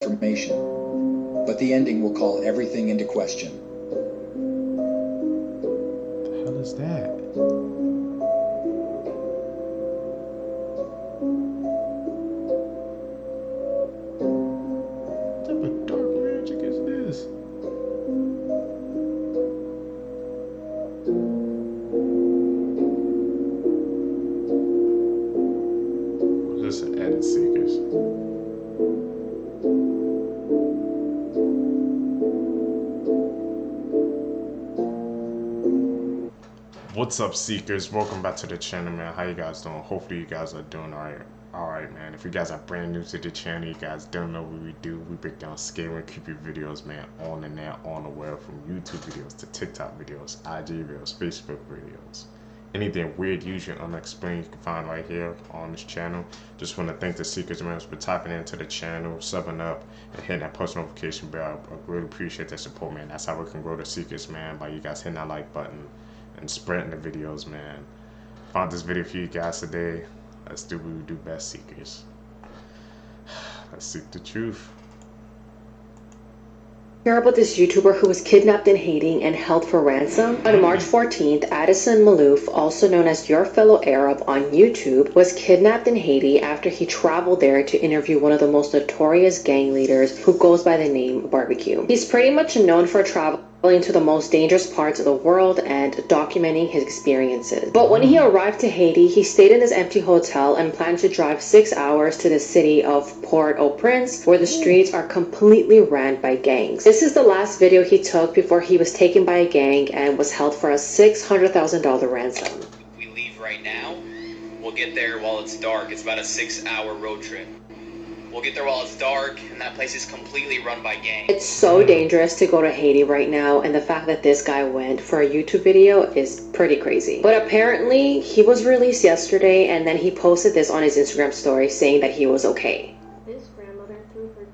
information. But the ending will call everything into question. What the hell is that? What type of dark magic is this? Or is this an edit, Seekers? What's up, Seekers? Welcome back to the channel, man. How you guys doing? Hopefully you guys are doing alright, man. If you guys are brand new to the channel, you guys don't know what we do. We break down scary and creepy videos, man, on the net, on the web, from YouTube videos to TikTok videos, IG videos, Facebook videos. Anything weird, usually unexplained, you can find right here on this channel. Just want to thank the Seekers, man, for tapping into the channel, subbing up, and hitting that post notification bell. I really appreciate that support, man. That's how we can grow the Seekers, man, by you guys hitting that like button and spreading the videos, man. Found this video for you guys today. Let's do what we do best, Seekers. Let's seek the truth. Hear about this YouTuber who was kidnapped in Haiti and held for ransom? On March 14th, Addison Malouf, also known as Your Fellow Arab on YouTube, was kidnapped in Haiti after he traveled there to interview one of the most notorious gang leaders who goes by the name Barbecue. He's pretty much known for traveling to the most dangerous parts of the world and documenting his experiences. But when he arrived to Haiti, he stayed in this empty hotel and planned to drive 6 hours to the city of Port-au-Prince, where the streets are completely ran by gangs. This is the last video he took before he was taken by a gang and was held for a $600,000 ransom. We leave right now. We'll get there while it's dark. It's about a 6-hour road trip. We'll get there while it's dark, and that place is completely run by gangs. It's so dangerous to go to Haiti right now, and the fact that this guy went for a YouTube video is pretty crazy. But apparently, he was released yesterday, and then he posted this on his Instagram story saying that he was okay. This grandmother threw her...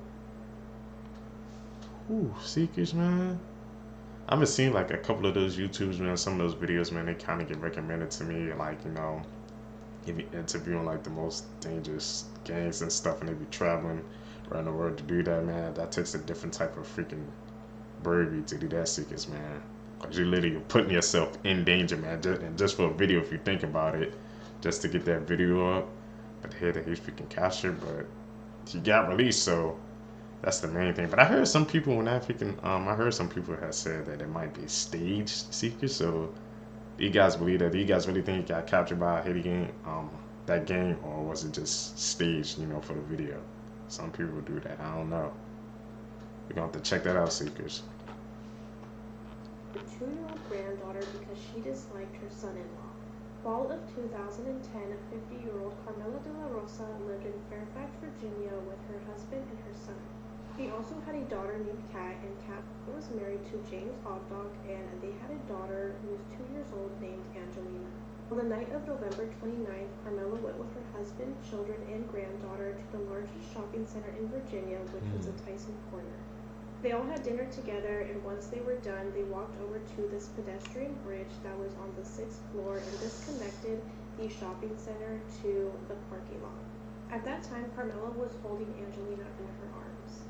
Ooh, Seekers, man. I've been seeing like a couple of those YouTubes, man. Some of those videos, man, they kind of get recommended to me, like, you know, interviewing like the most dangerous gangs and stuff, and they be traveling around the world to do that, man. That takes a different type of freaking bravery to do that, Seekers, man. Cause you're literally putting yourself in danger, man. Just for a video, if you think about it, just to get that video up. But the head that he's freaking captured, but he got released, so that's the main thing. But I heard some people when that freaking I heard some people have said that it might be staged, Seekers. So do you guys believe that? Do you guys really think he got captured by a Haiti gang, that gang, or was it just staged, you know, for the video? Some people do that. I don't know. We're gonna have to check that out, Seekers. Her 2-year-old granddaughter because she disliked her son-in-law. Fall of 2010, 50-year-old Carmela de la Rosa lived in Fairfax, Virginia with her husband and her son. She also had a daughter named Kat, and Kat was married to James Obdog, and they had a daughter who was 2 years old named Angelina. On the night of November 29th, Carmela went with her husband, children, and granddaughter to the largest shopping center in Virginia, which was the Tyson Corner. They all had dinner together, and once they were done, they walked over to this pedestrian bridge that was on the 6th floor, and this connected the shopping center to the parking lot. At that time, Carmela was holding Angelina in her arms.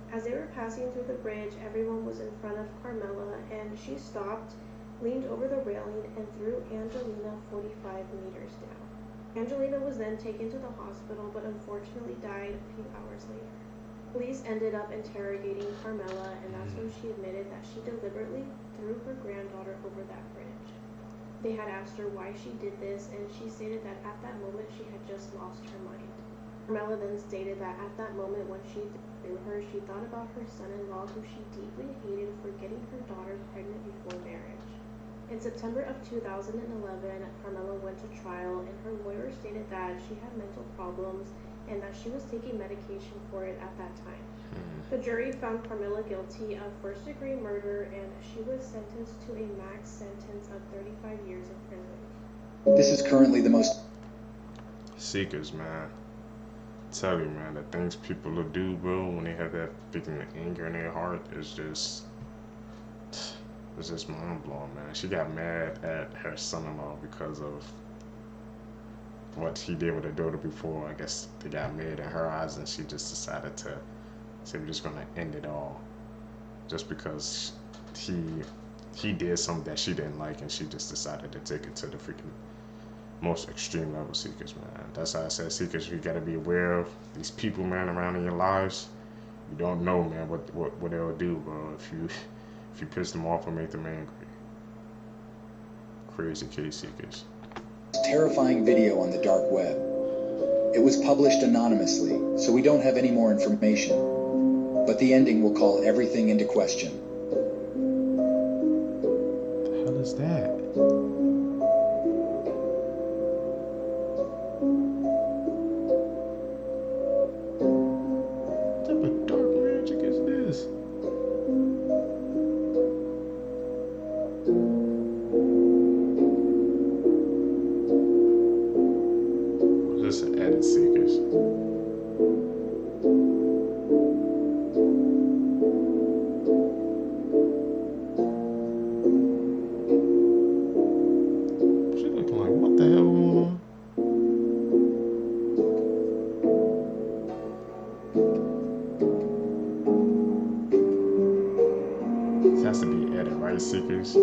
As they were passing through the bridge, everyone was in front of Carmela, and she stopped, leaned over the railing, and threw Angelina 45 meters down. Angelina was then taken to the hospital, but unfortunately died a few hours later. Police ended up interrogating Carmela, and that's when she admitted that she deliberately threw her granddaughter over that bridge. They had asked her why she did this, and she stated that at that moment she had just lost her mind. Carmela then stated that at that moment when she threw her, she thought about her son-in-law, who she deeply hated for getting her daughter pregnant before marriage. In September of 2011, Carmela went to trial, and her lawyer stated that she had mental problems and that she was taking medication for it at that time. The jury found Carmela guilty of first-degree murder, and she was sentenced to a max sentence of 35 years in prison. This is currently the most... Seekers, man. Tell you, man, the things people will do, bro, when they have that freaking anger in their heart is just... It's just mind-blowing, man. She got mad at her son-in-law because of what he did with her daughter before. I guess they got mad in her eyes, and she just decided to So we're just gonna end it all just because he did something that she didn't like, and she just decided to take it to the freaking most extreme level. Seekers, man. That's how I said, Seekers, you gotta be aware of these people, man, around in your lives. You don't know, man, what they'll do, bro. If you piss them off or make them angry. Crazy case, Seekers. Terrifying video on the dark web. It was published anonymously, so we don't have any more information. But the ending will call everything into question. What the hell is that? What type of dark magic is this? This is edit, Seekers. She looking like, what the hell going on? This has to be edit, right, Seekers?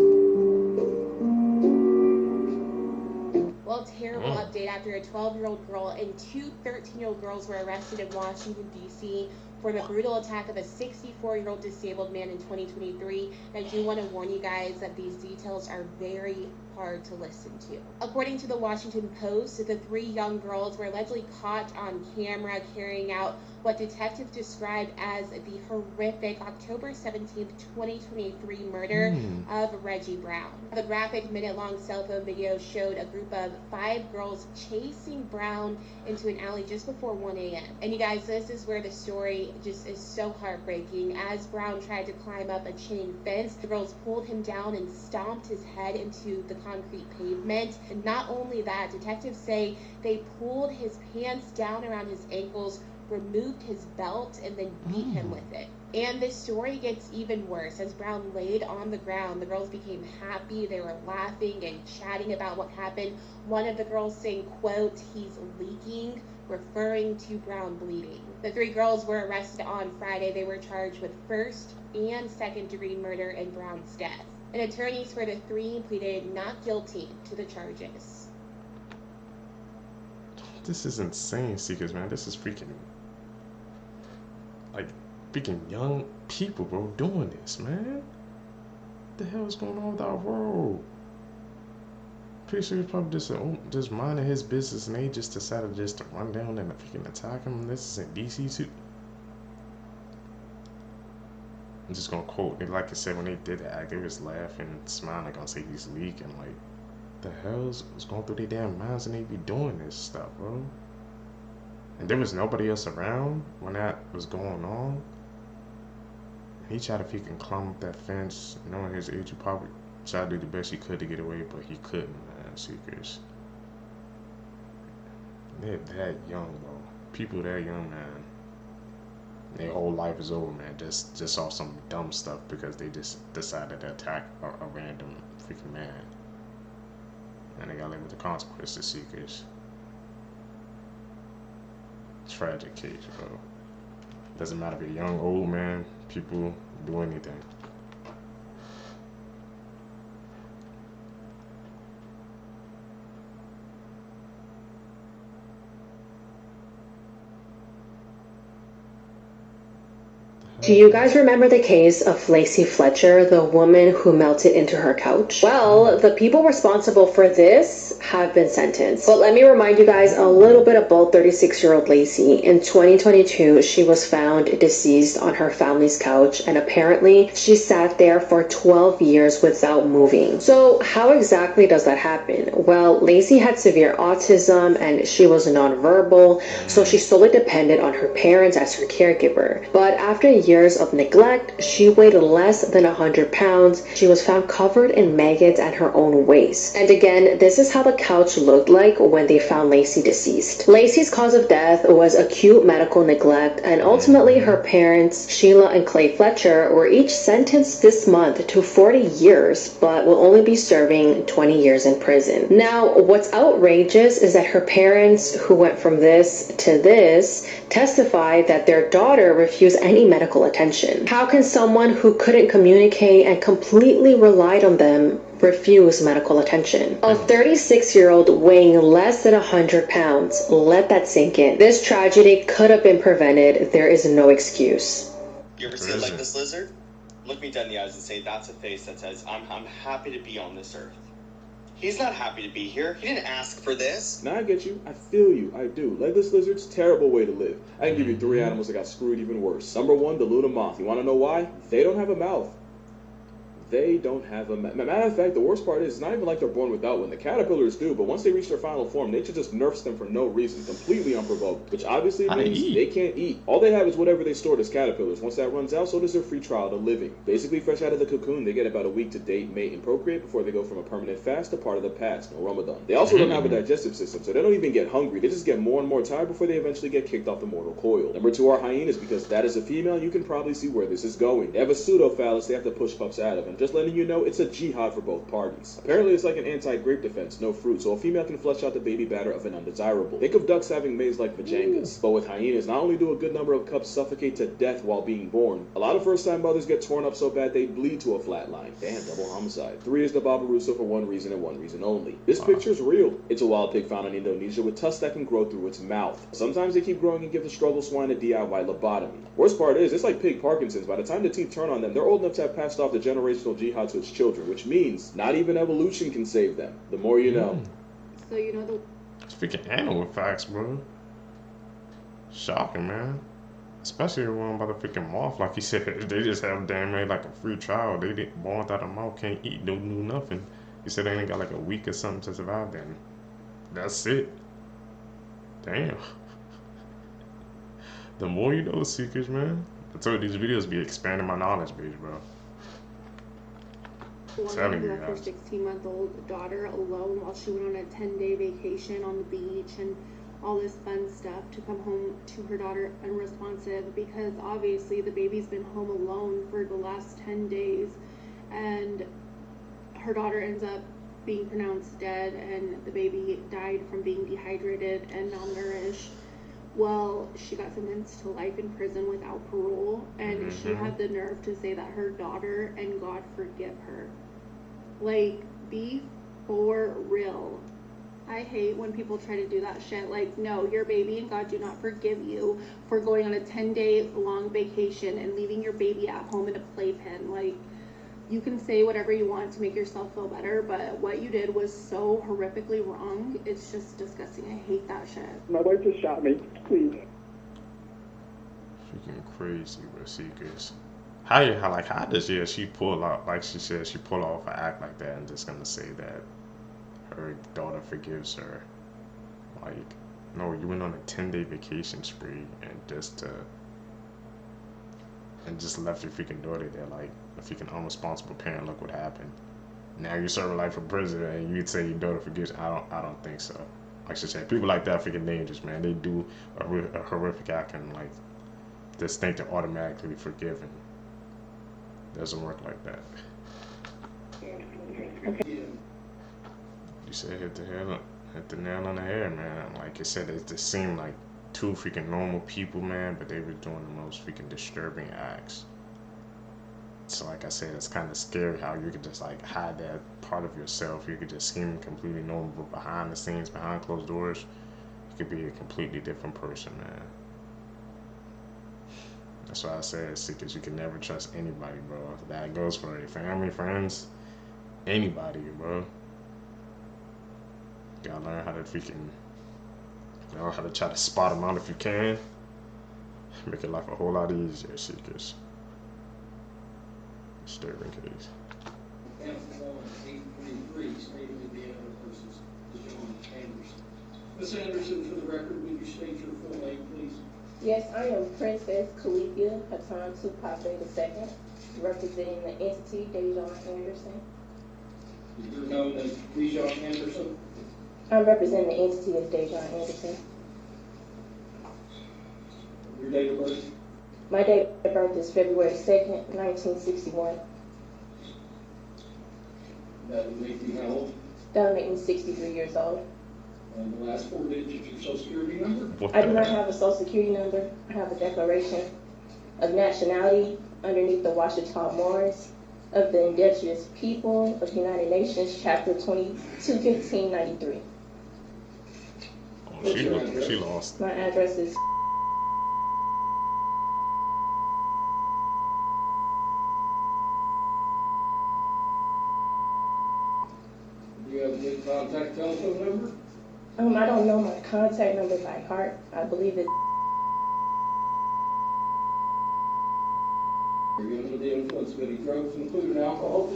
Well, terrible update after a 12-year-old girl and two 13-year-old girls were arrested in Washington, D.C. for the brutal attack of a 64-year-old disabled man in 2023. And I do want to warn you guys that these details are very hard to listen to. According to the Washington Post, the three young girls were allegedly caught on camera carrying out what detectives described as the horrific October 17th, 2023 murder of Reggie Brown. The graphic minute-long cell phone video showed a group of 5 girls chasing Brown into an alley just before 1 a.m. And you guys, this is where the story just is so heartbreaking. As Brown tried to climb up a chain fence, the girls pulled him down and stomped his head into the concrete pavement. And not only that, detectives say they pulled his pants down around his ankles, removed his belt, and then beat him with it. And this story gets even worse. As Brown laid on the ground, the girls became happy. They were laughing and chatting about what happened. One of the girls saying, quote, "He's leaking," referring to Brown bleeding. The 3 girls were arrested on Friday. They were charged with first and second degree murder in Brown's death. And attorneys for the 3 pleaded not guilty to the charges. This is insane, Seekers, man. This is freaking, like, freaking young people, bro, doing this, man. What the hell is going on with our world? Pretty sure he's probably just minding his business, and they just decided just to run down and freaking attack him. This is in DC too. I'm just gonna quote, like I said, when they did the act, they was laughing and smiling, gonna say he's leaking. Like, the hell's going through their damn minds, and they be doing this stuff, bro? And there was nobody else around when that was going on. And he tried to freaking climb up that fence, knowing his age. He probably tried to do the best he could to get away, but he couldn't, man. Seekers. They're that young, bro. People that young, man. Their whole life is over, man. Just off some dumb stuff because they just decided to attack a random freaking man. And they gotta live with the consequences, Seekers. Tragic case, bro. Doesn't matter if you're young, old, man. People do anything. Do you guys remember the case of Lacey Fletcher, the woman who melted into her couch? Well, the people responsible for this have been sentenced. But let me remind you guys a little bit about 36-year-old Lacey. In 2022, she was found deceased on her family's couch, and apparently she sat there for 12 years without moving. So how exactly does that happen? Well, Lacey had severe autism and she was nonverbal, so she solely depended on her parents as her caregiver. But after years of neglect, she weighed less than 100 pounds. She was found covered in maggots at her own waist. And again, this is how the couch looked like when they found Lacey deceased. Lacey's cause of death was acute medical neglect, and ultimately her parents, Sheila and Clay Fletcher, were each sentenced this month to 40 years, but will only be serving 20 years in prison. Now, what's outrageous is that her parents, who went from this to this, testified that their daughter refused any medical attention. How can someone who couldn't communicate and completely relied on them refuse medical attention? A 36-year-old weighing less than 100 pounds. Let that sink in. This tragedy could have been prevented. There is no excuse. You ever see a legless lizard? Look me dead in the eyes and say, that's a face that says, I'm happy to be on this earth. He's not happy to be here. He didn't ask for this. Now I get you. I feel you. I do. Legless lizards, terrible way to live. I can give you 3 animals that got screwed even worse. Number 1, the Luna moth. You want to know why? They don't have a mouth. They don't have a mouth. Matter of fact, the worst part is, it's not even like they're born without one. The caterpillars do, but once they reach their final form, nature just nerfs them for no reason, completely unprovoked, which obviously means they can't eat. All they have is whatever they stored as caterpillars. Once that runs out, so does their free trial to living. Basically, fresh out of the cocoon, they get about a week to date, mate, and procreate before they go from a permanent fast to part of the past, no Ramadan. They also don't have a digestive system, so they don't even get hungry. They just get more and more tired before they eventually get kicked off the mortal coil. Number 2 are hyenas, because that is a female. You can probably see where this is going. They have a pseudo-phallus they have to push pups out of, and just letting you know, it's a jihad for both parties. Apparently, it's like an anti-grape defense, no fruit, so a female can flush out the baby batter of an undesirable. Think of ducks having maize like vajangas. But with hyenas, not only do a good number of cubs suffocate to death while being born, a lot of first-time mothers get torn up so bad they bleed to a flat line. Damn, double homicide. 3 is the Barbarossa for one reason and one reason only. This picture's real. It's a wild pig found in Indonesia with tusks that can grow through its mouth. Sometimes they keep growing and give the struggle swine a DIY lobotomy. Worst part is, it's like pig Parkinson's. By the time the teeth turn on them, they're old enough to have passed off the generational jihad to its children, which means not even evolution can save them. The more you know. So you know the Freaking animal facts, bro. Shocking, man. Especially the one about the freaking moth. Like he said, they just have damn near like a free trial. They didn't born without a mouth, can't eat, don't do nothing. He said they ain't got like a week or something to survive then. That's it. Damn. The more you know, Seekers, man. I told you these videos be expanding my knowledge base, bro. woman who left her 16-month-old daughter alone while she went on a 10-day vacation on the beach and all this fun stuff to come home to her daughter unresponsive, because obviously the baby's been home alone for the last 10 days and her daughter ends up being pronounced dead and the baby died from being dehydrated and malnourished. Well, she got sentenced to life in prison without parole, and she had the nerve to say that her daughter and God forgive her. Like, be for real. I hate when people try to do that shit. Like, no, your baby and God do not forgive you for going on a 10-day long vacation and leaving your baby at home in a playpen. Like, you can say whatever you want to make yourself feel better, but what you did was so horrifically wrong. It's just disgusting. I hate that shit. My wife just shot me. Please. Freaking crazy, bro, Seekers. How does she pull out, like she said, she pull off an act like that and just gonna say that her daughter forgives her? Like, no, you went on a 10-day vacation spree and just left your freaking daughter there like a freaking unresponsible parent. Look what happened. Now you're serving life in prison and you'd say your daughter forgives. I don't think so. Like she said, people like that are freaking dangerous, man. They do a horrific act and like just think they're automatically forgiven. Doesn't work like that. You said hit the nail on the head, man. Like I said, it just seemed like two freaking normal people, man, but they were doing the most freaking disturbing acts. So like I said, it's kind of scary how you could just like hide that part of yourself. You could just seem completely normal, but behind the scenes, behind closed doors, you could be a completely different person, man. That's why I said, Seekers, you can never trust anybody, bro. That goes for your family, friends, anybody, bro. You gotta learn how to learn how to try to spot them out if you can. Make your life a whole lot easier, Seekers. Disturbing case. Ms. Anderson, for the record, would you state your full name, please? Yes, I am Princess Calipia Hatan Tupape II, representing the entity Dejon Anderson. You're known as Dejon Anderson. I'm representing the entity as Dejon Anderson. Your date of birth? My date of birth is February 2nd, 1961. That would make you how old? That would make me 63 years old. And the last 4 digits of your social security number? I do not have a social security number. I have a declaration of nationality underneath the Washita Morris of the Indigenous People of the United Nations, Chapter 221593. She lost. My address is Do you have a good contact telephone number? I don't know my contact number by heart. I believe it. Are you under the influence of any drugs, including alcohol?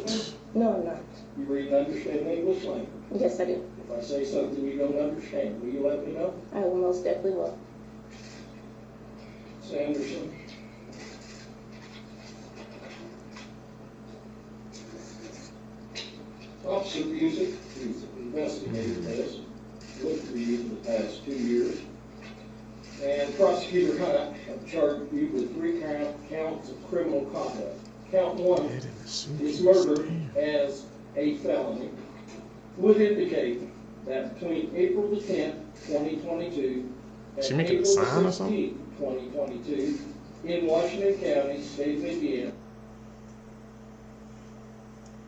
No, I'm not. You read and understand English language? Yes, I do. If I say something you don't understand, will you let me know? I will most definitely will. Sanderson. Officer Music, who's investigated this, looked for you for the past 2 years. And Prosecutor Hunt have charged you with 3 counts of criminal conduct. Count 1 is murder as a felony. Would indicate that between April the 10th, 2022, and She making a April the sign or 16th, something? 2022, in Washington County, state of Indiana.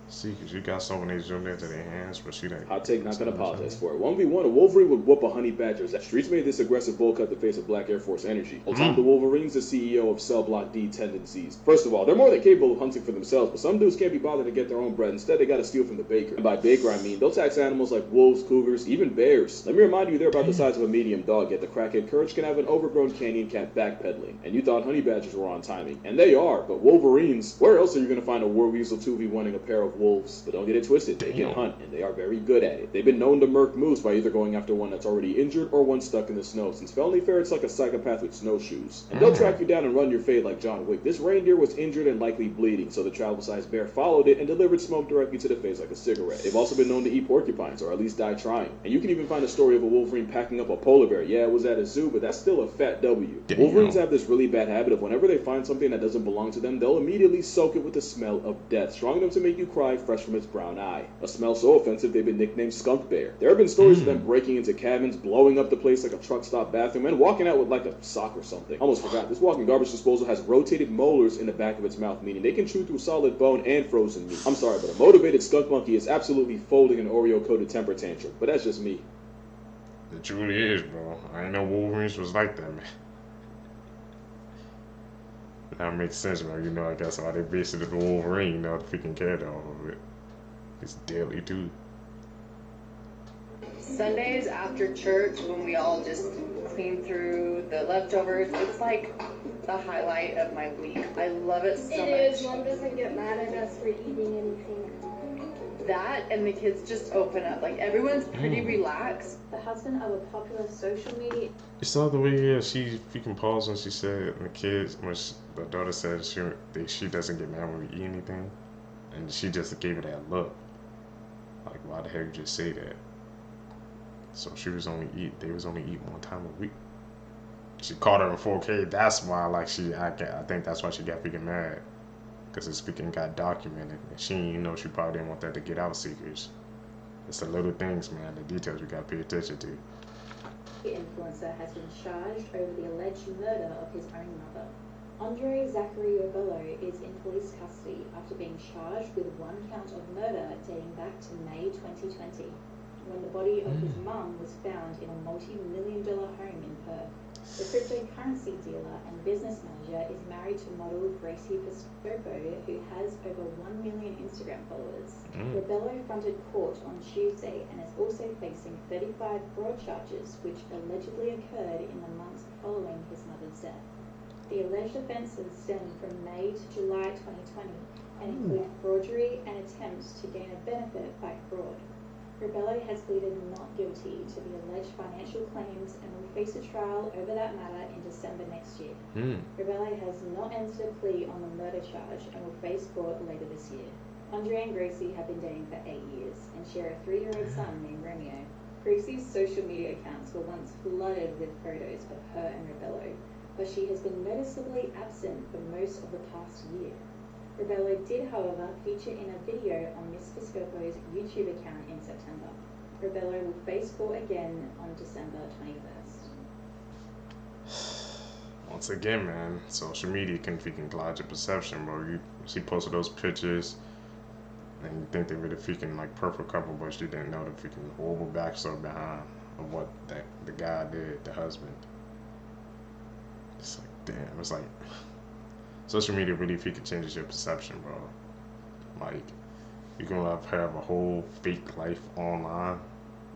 See, because you got someone they zoomed into their hands, but she didn't. Hot take, not gonna apologize for it. 1v1, a Wolverine would whoop a honey badger. Streets made this aggressive bull cut the face of Black Air Force energy. Well, Tom the Wolverine's the CEO of Cell Block D tendencies. First of all, they're more than capable of hunting for themselves, but some dudes can't be bothered to get their own bread. Instead, they gotta steal from the baker. And by baker, I mean they'll tax animals like wolves, cougars, even bears. Let me remind you, they're about the size of a medium dog, yet the crackhead Courage can have an overgrown canyon cat backpedaling. And you thought honey badgers were on timing. And they are, but Wolverines, where else are you gonna find a war weasel 2v1ing a pair of wolves? But don't get it twisted, they can hunt, and they are very good at it. They've been known to murk moose by either going after one that's already injured or one stuck in the snow, since felony ferret's like a psychopath with snowshoes. And they'll track you down and run your fate like John Wick. This reindeer was injured and likely bleeding, so the travel-sized bear followed it and delivered smoke directly to the face like a cigarette. They've also been known to eat porcupines, or at least die trying. And you can even find a story of a wolverine packing up a polar bear. Yeah, it was at a zoo, but that's still a fat W. Damn. Wolverines have this really bad habit of whenever they find something that doesn't belong to them, they'll immediately soak it with the smell of death, strong enough to make you cry fresh from its brown eye. A smell so offensive they've been nicknamed Skunk Bear. There have been stories of them breaking into cabins, blowing up the place like a truck stop bathroom, and walking out with like a sock or something. Almost forgot, this walking garbage disposal has rotated molars in the back of its mouth, meaning they can chew through solid bone and frozen meat. I'm sorry, but a motivated skunk monkey is absolutely folding an Oreo-coated temper tantrum, but that's just me. It truly is, bro. I ain't know Wolverines was like that, man. That makes sense, man. You know, I guess why they based it on the Wolverine, you know, the freaking character of it. It's deadly, too. Sundays after church, when we all just clean through the leftovers, it's like the highlight of my week. I love it so much. It is. Mom doesn't get mad at us for eating anything. That and the kids just open up. Like, everyone's pretty relaxed. The husband of a popular social media. You saw the way she freaking paused when she said, the kids, when the daughter said she doesn't get mad when we eat anything, and she just gave it that look. Like, why the hell you just say that? So they was only eating one time a week. She caught her in 4K. That's why, like, I think that's why she got freaking mad. Because this freaking got documented. And she didn't she probably didn't want that to get out secrets. It's the little things, man, the details we gotta pay attention to. The influencer has been charged over the alleged murder of his own mother. Andre Zachary Rebello is in police custody after being charged with 1 count of murder dating back to May 2020, when the body of his mum was found in a multi-million-dollar home in Perth. The cryptocurrency dealer and business manager is married to model Gracie Piscopo, who has over 1 million Instagram followers. Rebello fronted court on Tuesday and is also facing 35 fraud charges, which allegedly occurred in the months following his mother's death. The alleged offences stem from May to July 2020 and include forgery and attempts to gain a benefit by fraud. Rebello has pleaded not guilty to the alleged financial claims and will face a trial over that matter in December next year. Rebello has not entered a plea on the murder charge and will face court later this year. Andrea and Gracie have been dating for 8 years and share a 3-year-old son named Romeo. Gracie's social media accounts were once flooded with photos of her and Rebello, but she has been noticeably absent for most of the past year. Rebello did, however, feature in a video on Miss Piscopo's YouTube account in September. Rebello will face court again on December 21st. Once again, man, social media can freaking cloud your perception, bro. She posted those pictures, and you think they were the freaking like perfect couple, but she didn't know the freaking horrible backstory behind of what the guy did, the husband. It's like, damn, it's like social media really freaking changes your perception, bro. Like, you can have a whole fake life online,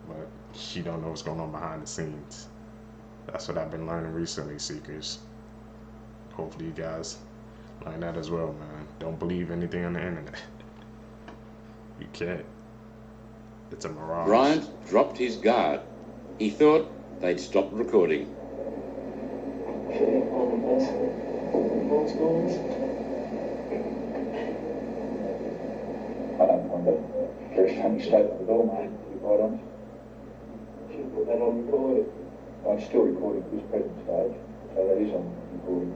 but you don't know what's going on behind the scenes. That's what I've been learning recently, Seekers. Hopefully you guys learn that as well, man. Don't believe anything on the internet. You can't. It's a mirage. Bryant dropped his guard. He thought they'd stopped recording. I don't find it very funny statement at all, mate, to be quite honest. Should have put that on record. I'm still recording this present stage, so that is on recording.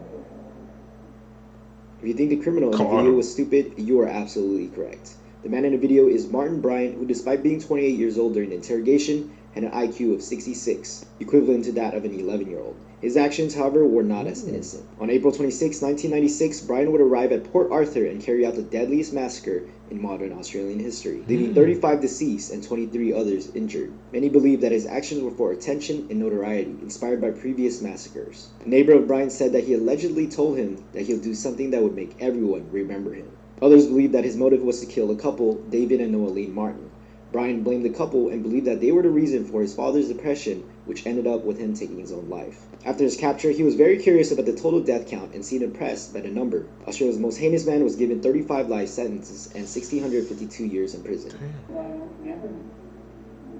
If you think the criminal in the video was stupid, you are absolutely correct. The man in the video is Martin Bryant, who despite being 28 years old during the interrogation, had an IQ of 66, equivalent to that of an 11-year-old. His actions, however, were not as innocent. On April 26, 1996, Bryant would arrive at Port Arthur and carry out the deadliest massacre in modern Australian history, leaving 35 deceased and 23 others injured. Many believe that his actions were for attention and notoriety, inspired by previous massacres. A neighbor of Bryant said that he allegedly told him that he'll do something that would make everyone remember him. Others believe that his motive was to kill the couple, David and Noeline Martin. Bryant blamed the couple and believed that they were the reason for his father's depression, which ended up with him taking his own life. After his capture, he was very curious about the total death count and seemed impressed by the number. Australia's most heinous man was given 35 life sentences and 1,652 years in prison.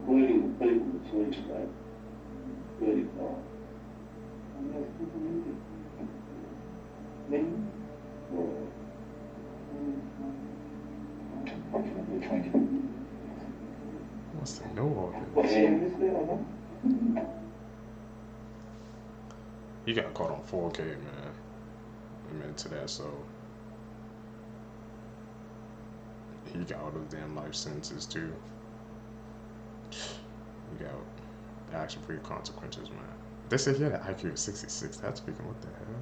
Including the people that sleep today. 35. Then? Approximately 20. What's the no all What's this? He got caught on 4K, man. I'm into that, so he got all those damn life sentences too. You got action-free consequences, man. They said he had an IQ of 66. That's freaking what the hell?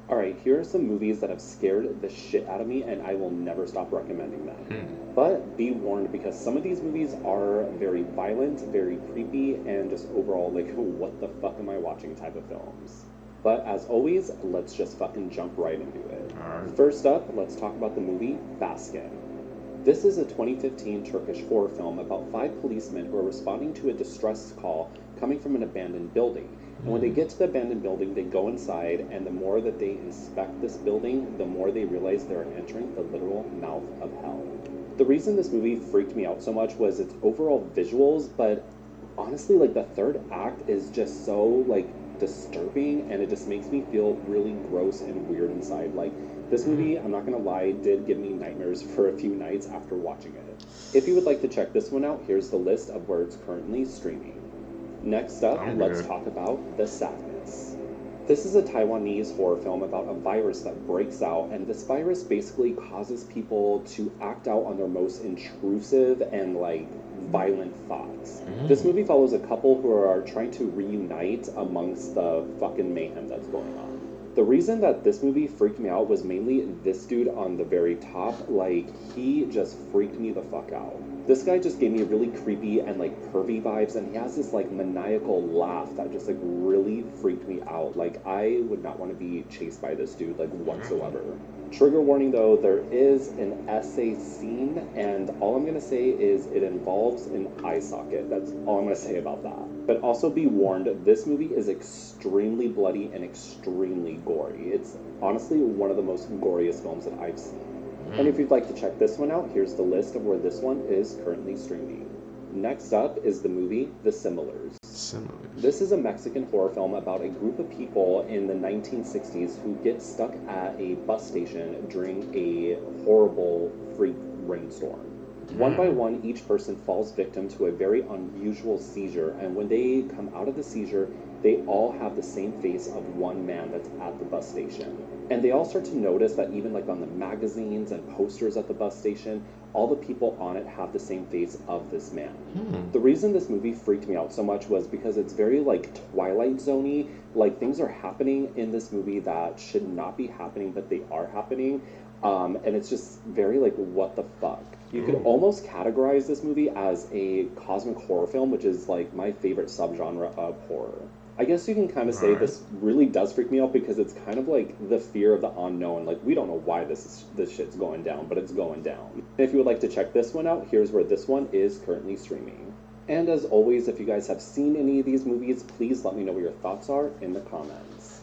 Alright, here are some movies that have scared the shit out of me, and I will never stop recommending them. But be warned, because some of these movies are very violent, very creepy, and just overall, like, what the fuck am I watching type of films. But as always, let's just fucking jump right into it. First up, let's talk about the movie Baskin. This is a 2015 Turkish horror film about 5 policemen who are responding to a distress call coming from an abandoned building. And when they get to the abandoned building, they go inside, and the more that they inspect this building, the more they realize they're entering the literal mouth of hell. The reason this movie freaked me out so much was its overall visuals, but honestly, like, the third act is just so, like, disturbing, and it just makes me feel really gross and weird inside. Like, this movie, I'm not gonna lie, did give me nightmares for a few nights after watching it. If you would like to check this one out, here's the list of where it's currently streaming. Next up, let's talk about The Sadness. This is a Taiwanese horror film about a virus that breaks out, and this virus basically causes people to act out on their most intrusive and, like, violent thoughts. This movie follows a couple who are trying to reunite amongst the fucking mayhem that's going on. The reason that this movie freaked me out was mainly this dude on the very top. Like, he just freaked me the fuck out. This guy just gave me really creepy and, like, pervy vibes, and he has this, like, maniacal laugh that just, like, really freaked me out. Like, I would not want to be chased by this dude, like, whatsoever. Trigger warning, though, there is an essay scene, and all I'm gonna say is it involves an eye socket. That's all I'm gonna say about that. But also be warned, this movie is extremely bloody and extremely gory. It's honestly one of the most goriest films that I've seen. And if you'd like to check this one out, here's the list of where this one is currently streaming. Next up is the movie The Similars. This is a Mexican horror film about a group of people in the 1960s who get stuck at a bus station during a horrible freak rainstorm. One by one, each person falls victim to a very unusual seizure, and when they come out of the seizure, they all have the same face of one man that's at the bus station. And they all start to notice that even like on the magazines and posters at the bus station, all the people on it have the same face of this man. The reason this movie freaked me out so much was because it's very like Twilight Zone-y. Like things are happening in this movie that should not be happening, but they are happening. And it's just very like, what the fuck? You could almost categorize this movie as a cosmic horror film, which is like my favorite subgenre of horror. I guess you can kind of say this really does freak me out because it's kind of like the fear of the unknown. Like, we don't know why this shit's going down, but it's going down. If you would like to check this one out, here's where this one is currently streaming. And as always, if you guys have seen any of these movies, please let me know what your thoughts are in the comments.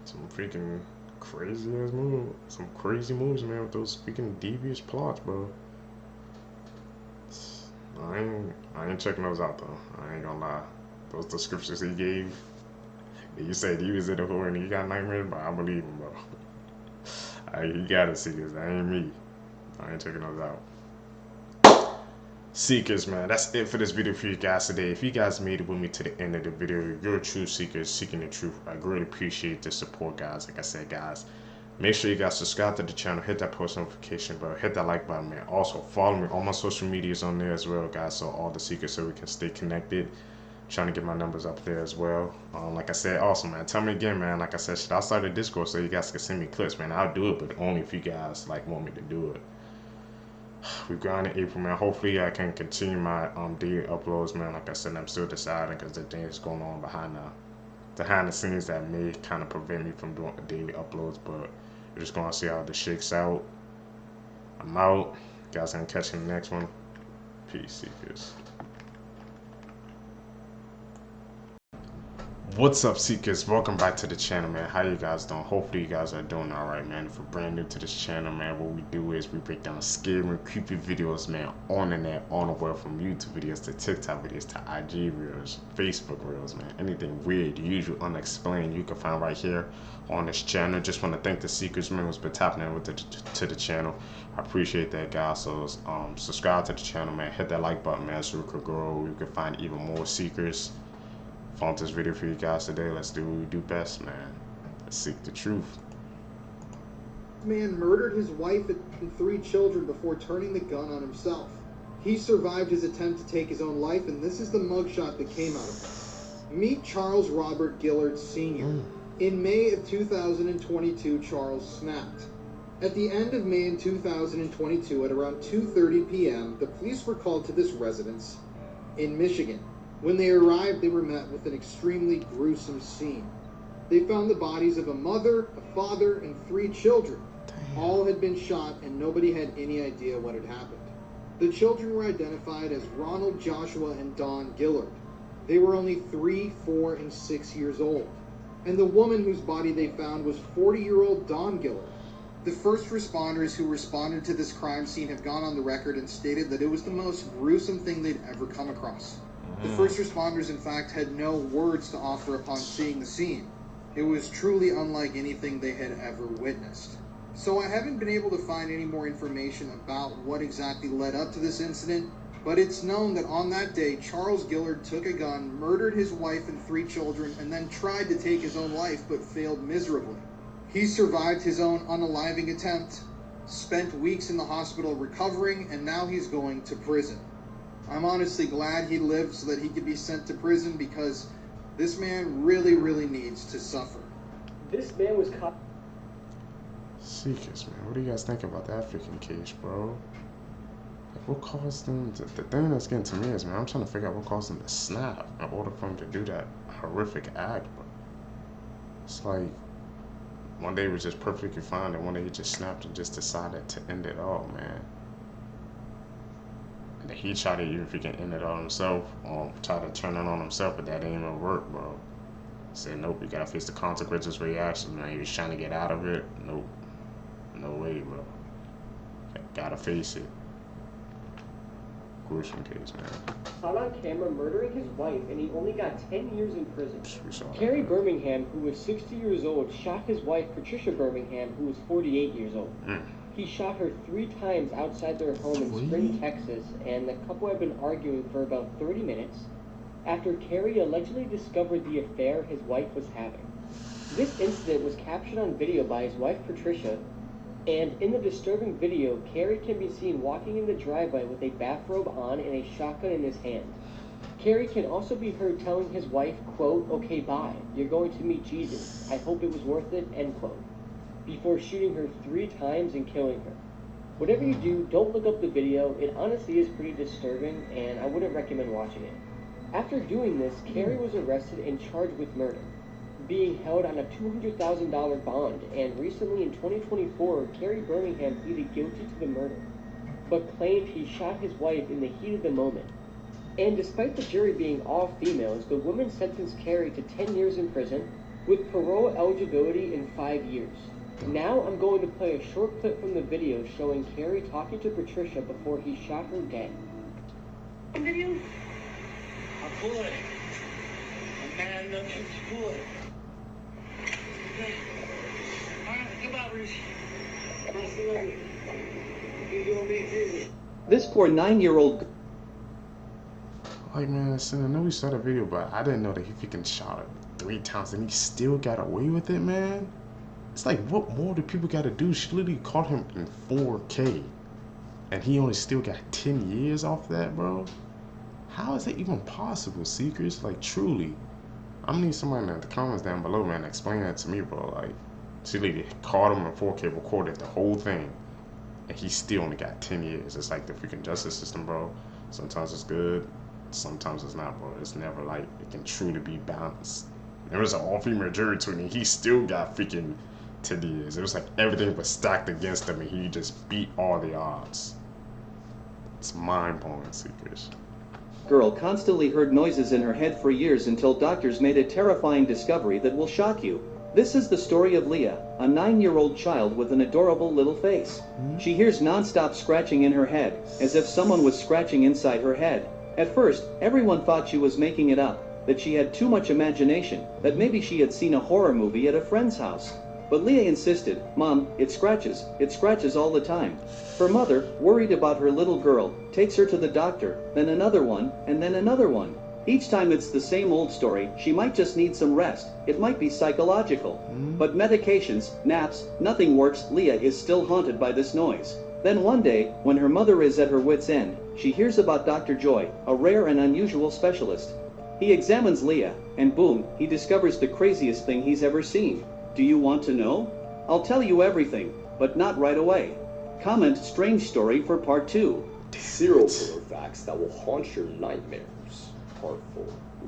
Some freaking crazy ass moves. Some crazy moves, man, with those freaking devious plots, bro. I ain't checking those out, though. I ain't gonna lie. Those descriptions he gave, you said he was in a horror and he got nightmares, but I believe him, bro. He gotta see this. That ain't me. I ain't checking those out. Seekers, man, that's it for this video for you guys today. If you guys made it with me to the end of the video, you're a true seeker seeking the truth. I greatly appreciate the support, guys. Like I said, guys, make sure you guys subscribe to the channel, hit that post notification bell, hit that like button, man. Also, follow me on my social medias on there as well, guys, so all the seekers, so we can stay connected. Trying to get my numbers up there as well. Like I said, also, man, tell me again, man. Like I said, should I start a Discord so you guys can send me clips, man? I'll do it, but only if you guys like want me to do it. We've gone in April, man. Hopefully, I can continue my daily uploads, man. Like I said, I'm still deciding because the things going on behind the scenes that may kind of prevent me from doing daily uploads. But we're just gonna see how this shakes out. I'm out. You guys gonna catch you in the next one. Peace, seekers. What's up, seekers? Welcome back to the channel, man. How you guys doing? Hopefully you guys are doing all right, man. If you're brand new to this channel, man, what we do is we break down scary and creepy videos, man, on the net, on the web, from YouTube videos to TikTok videos to IG reels, Facebook reels, man. Anything weird, usual, unexplained, you can find right here on this channel. Just want to thank the seekers, man, who's been tapping in with to the channel. I appreciate that, guys. So subscribe to the channel, man. Hit that like button, man, so we could grow. We could find even more seekers. Found this video for you guys today. Let's do what we do best, man. Let's seek the truth. Man murdered his wife and 3 children before turning the gun on himself. He survived his attempt to take his own life, and this is the mugshot that came out of it. Meet Charles Robert Gillard Sr. In May of 2022, Charles snapped. At the end of May in 2022, at around 2:30 p.m., the police were called to this residence in Michigan. When they arrived, they were met with an extremely gruesome scene. They found the bodies of a mother, a father, and 3 children. All had been shot, and nobody had any idea what had happened. The children were identified as Ronald, Joshua, and Dawn Gillard. They were only 3, 4, and 6 years old. And the woman whose body they found was 40-year-old Dawn Gillard. The first responders who responded to this crime scene have gone on the record and stated that it was the most gruesome thing they'd ever come across. The first responders, in fact, had no words to offer upon seeing the scene. It was truly unlike anything they had ever witnessed. So I haven't been able to find any more information about what exactly led up to this incident, but it's known that on that day, Charles Gillard took a gun, murdered his wife and 3 children, and then tried to take his own life, but failed miserably. He survived his own unaliving attempt, spent weeks in the hospital recovering, and now he's going to prison. I'm honestly glad he lived so that he could be sent to prison, because this man really, really needs to suffer. This man was caught. Seekers, man, what do you guys think about that freaking case, bro? Like, what caused them to, the thing that's getting to me is, man, I'm trying to figure out what caused them to snap in order for him to do that horrific act, bro. It's like, one day he was just perfectly fine, and one day he just snapped and just decided to end it all, man. He tried to even freaking end it on himself, or try to turn it on himself, but that ain't even work, bro. Said, nope, you gotta face the consequences for your actions, man. He was trying to get out of it. Nope. No way, bro. Gotta face it. gruesome case, man. Caught on camera murdering his wife, and he only got 10 years in prison. We saw that, Carrie man. Birmingham, who was 60 years old, shot his wife, Patricia Birmingham, who was 48 years old. He shot her 3 times outside their home in Spring, Texas, and the couple had been arguing for about 30 minutes after Carrie allegedly discovered the affair his wife was having. This incident was captured on video by his wife, Patricia, and in the disturbing video, Carrie can be seen walking in the driveway with a bathrobe on and a shotgun in his hand. Carrie can also be heard telling his wife, quote, "Okay, bye. You're going to meet Jesus. I hope it was worth it," end quote, before shooting her 3 times and killing her. Whatever you do, don't look up the video. It honestly is pretty disturbing, and I wouldn't recommend watching it. After doing this, Carrie was arrested and charged with murder, being held on a $200,000 bond, and recently in 2024, Carrie Birmingham pleaded guilty to the murder, but claimed he shot his wife in the heat of the moment. And despite the jury being all females, the woman sentenced Carrie to 10 years in prison, with parole eligibility in 5 years. Now I'm going to play a short clip from the video showing Carrie talking to Patricia before he shot her dead. Video? A bullet. A man that shoots a bullet. Okay. Alright, goodbye, Bruce. I'll see you later. You're doing me a favor. This poor 9-year-old... Like, man, listen, I know we saw the video, but I didn't know that he freaking shot her 3 times and he still got away with it, man. It's like, what more do people got to do? She literally caught him in 4K, and he only still got 10 years off that, bro. How is that even possible, Seekers? Like, truly. I'm gonna need somebody in the comments down below, man, to explain that to me, bro. Like, she literally caught him in 4K, recorded the whole thing, and he still only got 10 years. It's like the freaking justice system, bro. Sometimes it's good, sometimes it's not, bro. It's never like it can truly be balanced. There was an all-female jury to it, and he still got freaking 10 years. It was like everything was stacked against him, and he just beat all the odds. It's mind-blowing, Seekers. Girl constantly heard noises in her head for years until doctors made a terrifying discovery that will shock you. This is the story of Leah, a 9-year-old child with an adorable little face. She hears non-stop scratching in her head, as if someone was scratching inside her head. At first, everyone thought she was making it up, that she had too much imagination, that maybe she had seen a horror movie at a friend's house. But Leah insisted, "Mom, it scratches all the time." Her mother, worried about her little girl, takes her to the doctor, then another one, and then another one. Each time it's the same old story, she might just need some rest, it might be psychological. But medications, naps, nothing works. Leah is still haunted by this noise. Then one day, when her mother is at her wit's end, she hears about Dr. Joy, a rare and unusual specialist. He examines Leah, and boom, he discovers the craziest thing he's ever seen. Do you want to know? I'll tell you everything, but not right away. Comment strange story for part 2. Serial killer facts that will haunt your nightmares. Part 4.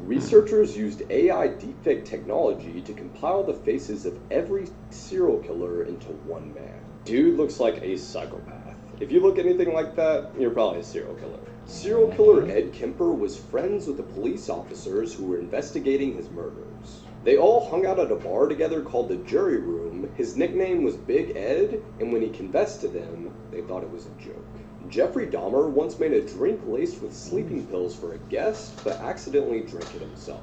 Researchers used AI deepfake technology to compile the faces of every serial killer into one man. Dude looks like a psychopath. If you look anything like that, you're probably a serial killer. Serial killer Ed Kemper was friends with the police officers who were investigating his murders. They all hung out at a bar together called the Jury Room. His nickname was Big Ed, and when he confessed to them, they thought it was a joke. Jeffrey Dahmer once made a drink laced with sleeping pills for a guest, but accidentally drank it himself.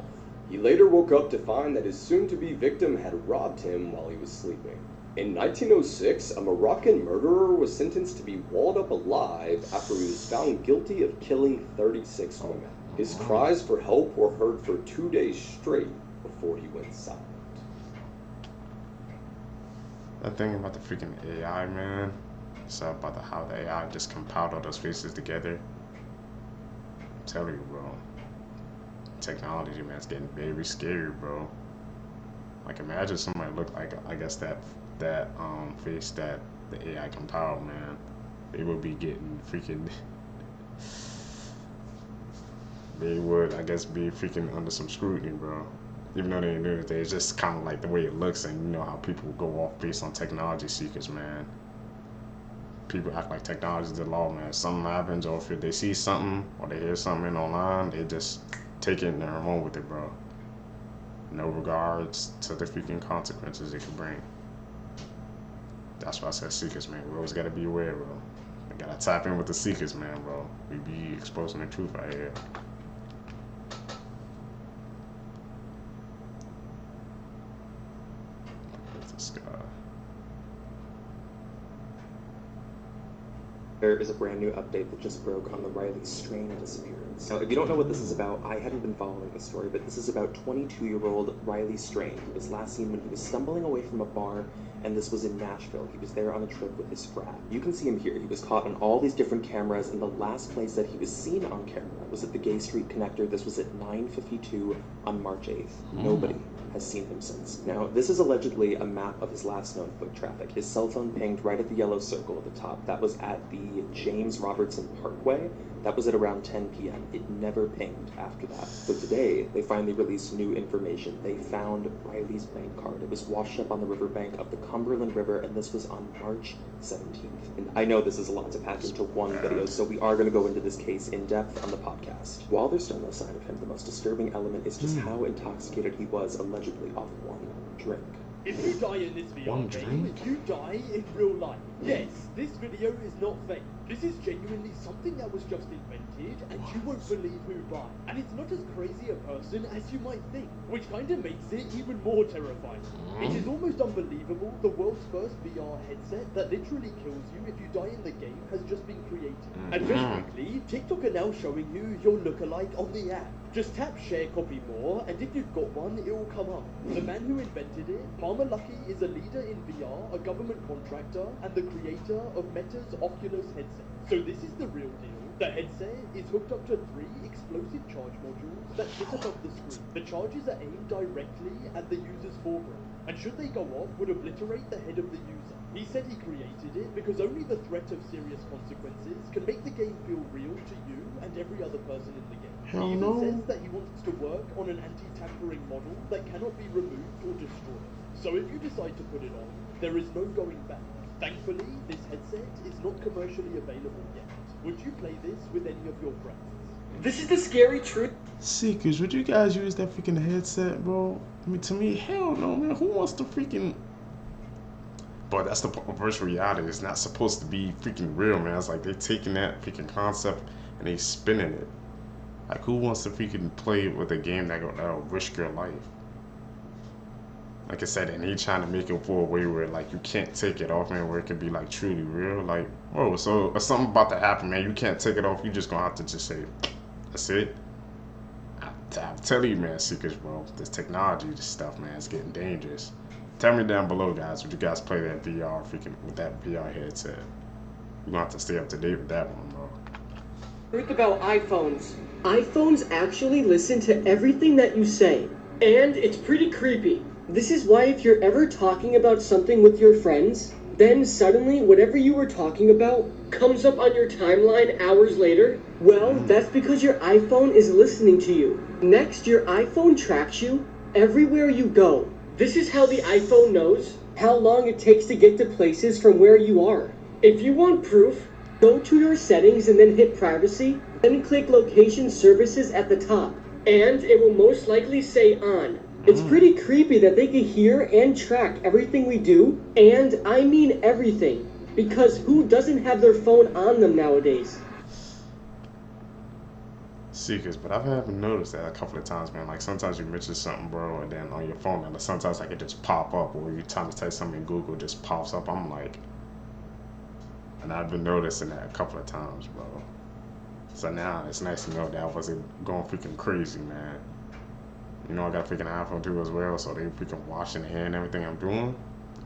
He later woke up to find that his soon-to-be victim had robbed him while he was sleeping. In 1906, a Moroccan murderer was sentenced to be walled up alive after he was found guilty of killing 36 women. His cries for help were heard for 2 days straight before he went silent. That thing about the freaking AI, man. It's about how the AI just compiled all those faces together. I'm telling you, bro. Technology, man, it's getting very scary, bro. Like, imagine somebody looked like, I guess, that face that the AI compiled, man. They would be getting freaking... They would, I guess, be freaking under some scrutiny, bro. Even though they ain't doing anything, it's just kind of like the way it looks, and you know how people go off based on technology seekers, man. People act like technology is the law, man. Something happens, or if they see something, or they hear something online, they just take it and they're home with it, bro. No regards to the freaking consequences it could bring. That's why I said seekers, man. We always gotta be aware, bro. I gotta tap in with the Seekers, man, bro. We be exposing the truth right here. Where's this guy? There is a brand new update that just broke on the Riley Strain disappearance. Now, if you don't know what this is about, I hadn't been following the story, but this is about 22-year-old Riley Strain, who was last seen when he was stumbling away from a bar, and this was in Nashville. He was there on a trip with his frat. You can see him here. He was caught on all these different cameras, and the last place that he was seen on camera was at the Gay Street Connector. This was at 9:52 on March 8th. Nobody has seen him since. Now, this is allegedly a map of his last known foot traffic. His cell phone pinged right at the yellow circle at the top. That was at the James Robertson Parkway. That was at around 10 p.m. It never pinged after that. So today, they finally released new information. They found Riley's bank card. It was washed up on the riverbank of the Cumberland River, and this was on March 17th. And I know this is a lot to pack into one video, so we are going to go into this case in depth on the podcast. While there's still no sign of him, the most disturbing element is just how intoxicated he was allegedly off one drink. If you die in this VR game, you die in real life. Yes, this video is not fake. This is genuinely something that was just invented, and you won't believe who died. And it's not as crazy a person as you might think, which kind of makes it even more terrifying. It is almost unbelievable. The world's first VR headset that literally kills you if you die in the game has just been created. And just quickly, TikTok are now showing you your lookalike on the app. Just tap share copy more, and if you've got one, it will come up. The man who invented it, Palmer Luckey, is a leader in VR, a government contractor, and the creator of Meta's Oculus headset. So this is the real deal. The headset is hooked up to 3 explosive charge modules that sit above the screen. The charges are aimed directly at the user's foreground, and should they go off, would obliterate the head of the user. He said he created it because only the threat of serious consequences can make the game feel real to you and every other person in the game. He even says that he wants to work on an anti-tampering model that cannot be removed or destroyed. So if you decide to put it on, there is no going back. Thankfully, this headset is not commercially available yet. Would you play this with any of your friends? This is the scary truth. Seekers, would you guys use that freaking headset, bro? I mean, to me, hell no, man. Who wants to freaking... But that's the virtual reality. It's not supposed to be freaking real, man. It's like they're taking that freaking concept and they spinning it. Like, who wants to freaking play with a game that'll risk your life? Like I said, and he trying to make it for a way where, like, you can't take it off, man, where it can be, like, truly real. Like, whoa, so if something about to happen, man, you can't take it off. You just gonna have to just say, that's it. I'm telling you, man, Seekers, bro, this technology, this stuff, man, it's getting dangerous. Tell me down below, guys, would you guys play that VR freaking with that VR headset? You're gonna have to stay up to date with that one, bro. Truth about iPhones. iPhones actually listen to everything that you say, and it's pretty creepy. This is why if you're ever talking about something with your friends, then suddenly whatever you were talking about comes up on your timeline hours later, well, that's because your iPhone is listening to you. Next, your iPhone tracks you everywhere you go. This is how the iPhone knows how long it takes to get to places from where you are. If you want proof, go to your settings and then hit privacy, then click location services at the top, and it will most likely say on. It's pretty creepy that they can hear and track everything we do, and I mean everything, because who doesn't have their phone on them nowadays? Seekers, but I haven't noticed that a couple of times, man. Like, sometimes you mention something, bro, and then on your phone, and sometimes like it just pop up, or you trying to type something in Google, it just pops up. I'm like, and I've been noticing that a couple of times, bro. So now it's nice to know that I wasn't going freaking crazy, man. You know, I got a freaking iPhone too as well, so they freaking watching and hearing everything I'm doing.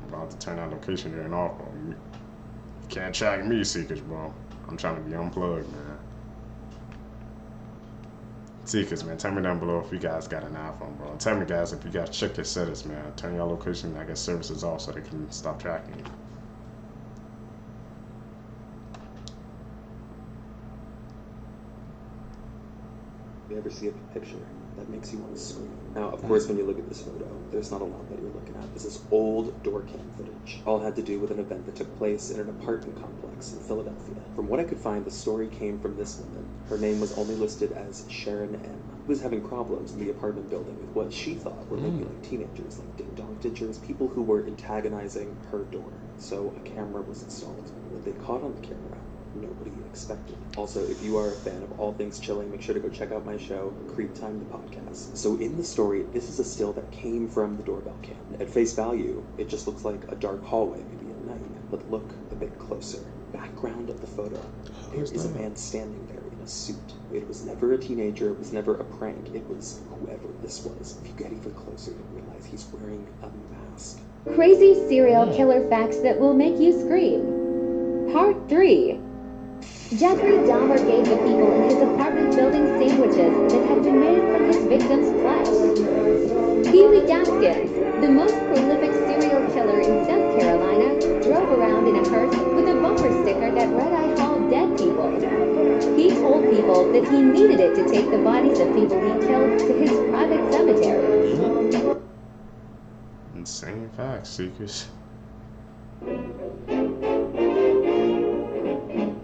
I'm about to turn that location during off, bro. You can't track me, Seekers, bro. I'm trying to be unplugged, man. Seekers, man, tell me down below if you guys got an iPhone, bro. Tell me, guys, if you guys check your settings, man. Turn your location, I guess, services off so they can stop tracking you. You ever see a picture that makes you want to scream? Now, of course, when you look at this photo, there's not a lot that you're looking at. This is old door cam footage. All had to do with an event that took place in an apartment complex in Philadelphia. From what I could find, the story came from this woman. Her name was only listed as Sharon M., who was having problems in the apartment building with what she thought were maybe like teenagers, like ding-dong ditchers, people who were antagonizing her door. So a camera was installed. What they caught on the camera nobody expected. Also, if you are a fan of all things chilling, make sure to go check out my show, Creep Time the Podcast. So in the story, this is a still that came from the doorbell cam. At face value, it just looks like a dark hallway, maybe at night. But look a bit closer. Background of the photo. There is a man standing there in a suit. It was never a teenager, it was never a prank, it was whoever this was. If you get even closer, you'll realize he's wearing a mask. Crazy serial killer facts that will make you scream. Part 3. Jeffrey Dahmer gave the people in his apartment building sandwiches that had been made from his victims' flesh. Pee-wee Gaskins, the most prolific serial killer in South Carolina, drove around in a hearse with a bumper sticker that read, "I haul dead people." He told people that he needed it to take the bodies of people he killed to his private cemetery. Insane facts, Seekers.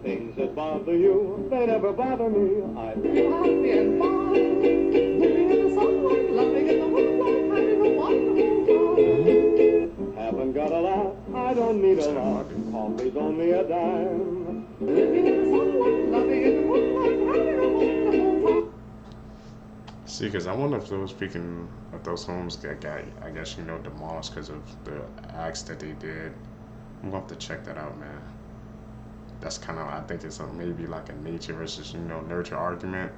Things that bother you, they never bother me. I feel happy and fine. Living in the sunlight, loving in the moonlight, having a wonderful time. Haven't got a lot, I don't need a lot. Coffee's only a dime. Living in the sunlight, loving in the moonlight, having a wonderful time. Seekers, I wonder if those, speaking of those homes that got, I guess, demolished because of the acts that they did. I'm gonna have to check that out, man. That's kind of, I think it's maybe like a nature versus, nurture argument.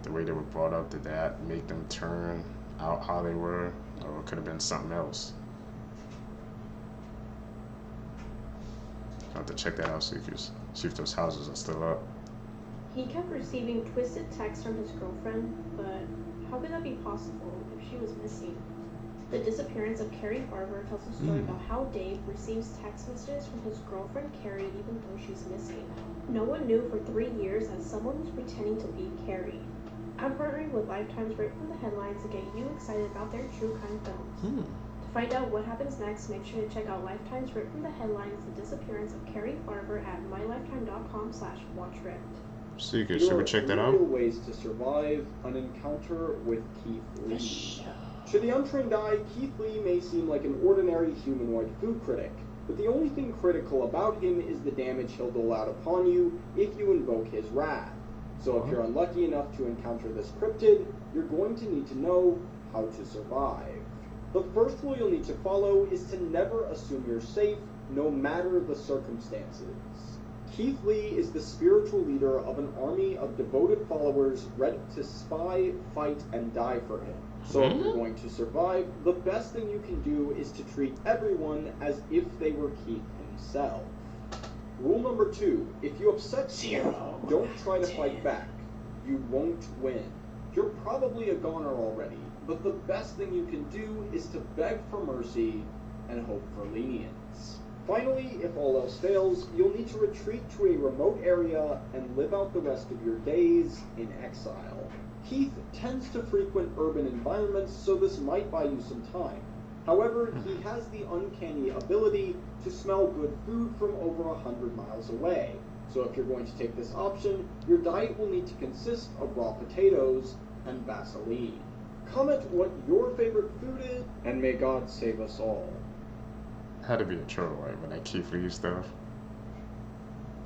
The way they were brought up, did that make them turn out how they were? Or it could have been something else. I'll have to check that out, Seekers. See if those houses are still up. He kept receiving twisted texts from his girlfriend, but how could that be possible if she was missing? The disappearance of Carrie Barber tells a story about how Dave receives text messages from his girlfriend Carrie even though she's missing. No one knew for 3 years that someone was pretending to be Carrie. I'm partnering with Lifetime's right from the headlines to get you excited about their true crime films. To find out what happens next, make sure to check out Lifetime's right from the headlines, The Disappearance of Carrie Barber at mylifetime.com/watchripped. Seekers, should we check that out? Ways to survive an encounter with Keith Lee. To the untrained eye, Keith Lee may seem like an ordinary humanoid food critic, but the only thing critical about him is the damage he'll dole out upon you if you invoke his wrath. So if you're unlucky enough to encounter this cryptid, you're going to need to know how to survive. The first rule you'll need to follow is to never assume you're safe, no matter the circumstances. Keith Lee is the spiritual leader of an army of devoted followers ready to spy, fight, and die for him. So if you're going to survive, the best thing you can do is to treat everyone as if they were Keith himself. Rule number 2, if you upset someone, don't try to fight back. You won't win. You're probably a goner already, but the best thing you can do is to beg for mercy and hope for lenience. Finally, if all else fails, you'll need to retreat to a remote area and live out the rest of your days in exile. Keith tends to frequent urban environments, so this might buy you some time. However, he has the uncanny ability to smell good food from over 100 miles away. So if you're going to take this option, your diet will need to consist of raw potatoes and Vaseline. Comment what your favorite food is, and may God save us all. Had to be a troll, right? But that Keith Lee stuff.